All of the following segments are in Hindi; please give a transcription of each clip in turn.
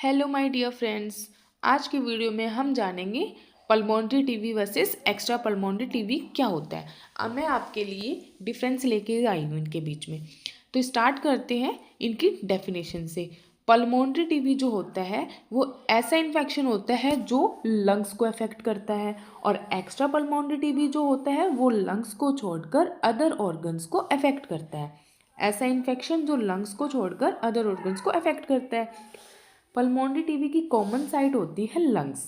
Hello my dear friends. आज की वीडियो में हम जानेंगे pulmonary TB versus extra pulmonary TB क्या होता है। अब मैं आपके लिए डिफरेंस लेके आई हूँ इनके बीच में। तो स्टार्ट करते हैं इनकी डेफिनेशन से। पल्मोनरी टीबी जो होता है वो ऐसा इन्फेक्शन होता है जो लंग्स को अफेक्ट करता है, और एक्स्ट्रा पल्मोनरी टीबी जो होता है वो लंग्स को छोड़कर अदर ऑर्गन्स को अफेक्ट करता है। ऐसा इन्फेक्शन जो लंग्स को छोड़कर अदर ऑर्गन्स को अफेक्ट करता है। पल्मोनरी टीबी की कॉमन साइट होती है लंग्स।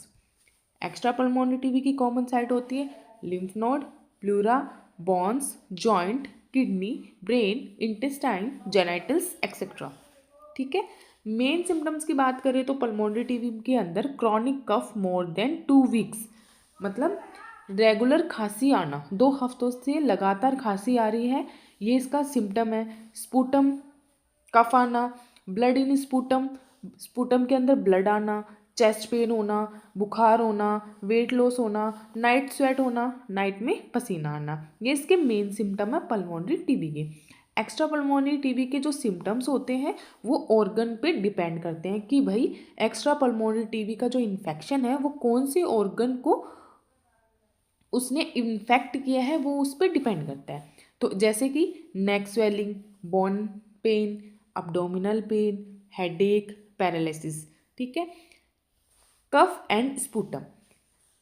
एक्स्ट्रा पल्मोनरी टीबी की कॉमन साइट होती है lymph node, pleura, bones, joint, kidney, brain, intestine, genitals etcetera. ठीक है। मेन सिम्टम्स की बात करें तो पल्मोनरी टीबी के अंदर chronic cough more than 2 weeks, मतलब रेगुलर खांसी आना, 2 हफ्तों से लगातार खांसी आ रही है, ये इसका सिम्टम है। स्पूटम, कफ आना, ब्लड इन स्पूटम, स्पूटम के अंदर ब्लड आना, चेस्ट पेन होना, बुखार होना, वेट लॉस होना, नाइट स्वेट होना, नाइट में पसीना आना, ये इसके मेन सिम्टम है पल्मोनरी टीबी के। एक्स्ट्रा पल्मोनरी टीबी के जो सिम्टम्स होते हैं वो ऑर्गन पे डिपेंड करते हैं कि भाई एक्स्ट्रा पल्मोनरी टीबी का जो इन्फेक्शन है वो कौन से ऑर्गन को उसने इन्फेक्ट किया है, वो उस पर डिपेंड करता है। तो जैसे कि neck swelling, bone pain, abdominal pain, headache, paralysis. ठीक है। Cough and sputum,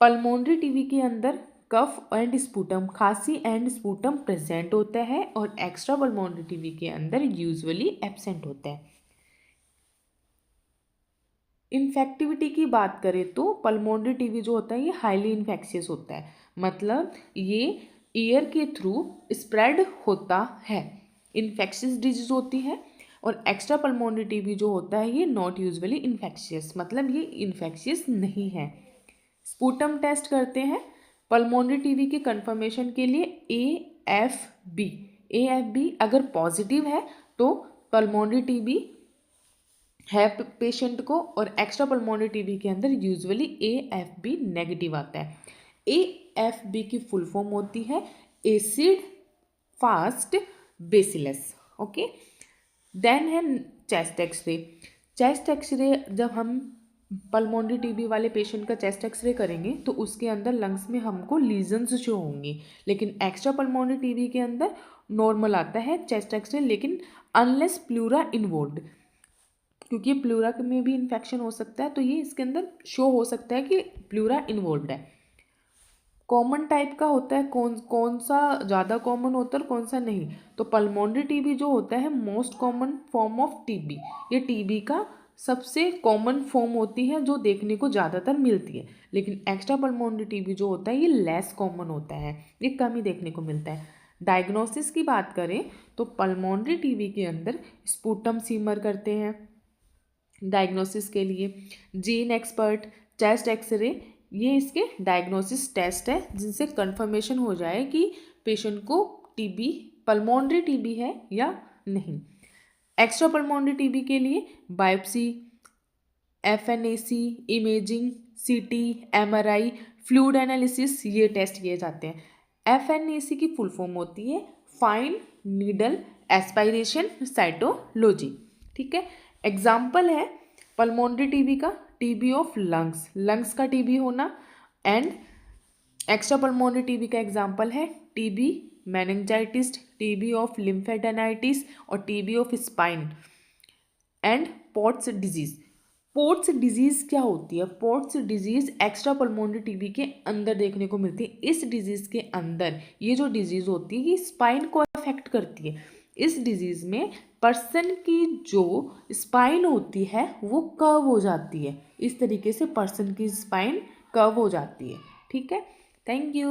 pulmonary TB के अंदर कफ एंड स्पूटम, खांसी एंड स्पूटम प्रेजेंट होता है, और एक्स्ट्रा पल्मोनरी टीबी के अंदर यूजुअली एब्सेंट होता है। इन्फेक्टिविटी की बात करें तो पल्मोनरी टीबी जो होता है ये हाईली इन्फेक्शियस होता है, मतलब ये एयर के थ्रू स्प्रेड होता है, इन्फेक्शियस डिजीज होती है। और एक्स्ट्रा पल्मोनरी टीबी जो होता है ये नॉट यूजुअली इन्फेक्शियस, मतलब ये इन्फेक्शियस नहीं है। स्पूटम टेस्ट करते हैं पल्मोनरी टीबी के कंफर्मेशन के लिए AFB। AFB अगर पॉजिटिव है तो पल्मोनरी टीबी है पेशेंट को, और एक्स्ट्रा पल्मोनरी टीबी के अंदर यूजुअली AFB नेगेटिव आता है। AFB की फुल फॉर्म होती है acid fast bacillus. Okay. Then है चेस्ट एक्सरे। चेस्ट एक्सरे, जब हम पल्मोनरी टीबी वाले पेशेंट का चेस्ट एक्सरे करेंगे तो उसके अंदर लंग्स में हमको लीजन्स शो होंगी, लेकिन एक्स्ट्रा पल्मोनरी टीबी के अंदर नॉर्मल आता है चेस्ट एक्सरे, लेकिन अनलेस प्लूरा इन्वॉल्व्ड, क्योंकि प्लूरा में भी इन्फेक्शन हो सकता है, तो ये इसके अंदर शो हो सकता है कि प्लूरा इन्वॉल्व्ड है। कॉमन टाइप का होता है, कौन सा ज़्यादा कॉमन होता है और कौन सा नहीं। तो पल्मोनरी टीबी जो होता है most common form of TB, ये टीबी का सबसे कॉमन फॉर्म होती है जो देखने को ज़्यादातर मिलती है। लेकिन एक्स्ट्रा पल्मोनरी टीबी जो होता है ये लेस कॉमन होता है, ये कम ही देखने को मिलता है। डायग्नोसिस की बात करें तो पल्मोनरी टीबी के अंदर स्पूटम सीमर करते हैं डायग्नोसिस के लिए, जीन एक्सपर्ट, चेस्ट एक्सरे, ये इसके डायग्नोसिस टेस्ट है जिनसे कंफर्मेशन हो जाए कि पेशेंट को टीबी, पल्मोनरी टीबी है या नहीं। एक्स्ट्रा पल्मोनरी टीबी के लिए biopsy, FNAC, imaging, CT, MRI, fluid analysis, ये टेस्ट किए जाते हैं। FNAC की फुल फॉर्म होती है फाइन नीडल एस्पायरेशन साइटोलॉजी। ठीक है। एग्जाम्पल है पल्मोनरी टीबी का टीबी ऑफ लंग्स, लंग्स का टीबी होना, एंड एक्स्ट्रा पल्मोनरी टीबी का एग्जाम्पल है TB meningitis, TB of lymphadenitis, और TB of spine and Pott's disease. Pott's disease क्या होती है? Pott's disease extra pulmonary TB के अंदर देखने को मिलती है। इस डिजीज के अंदर ये जो डिजीज होती है ये स्पाइन को अफेक्ट करती है। इस डिजीज में पर्सन की जो स्पाइन होती है वो कर्व हो जाती है, इस तरीके से पर्सन की स्पाइन कर्व हो जाती है। ठीक है। Thank you.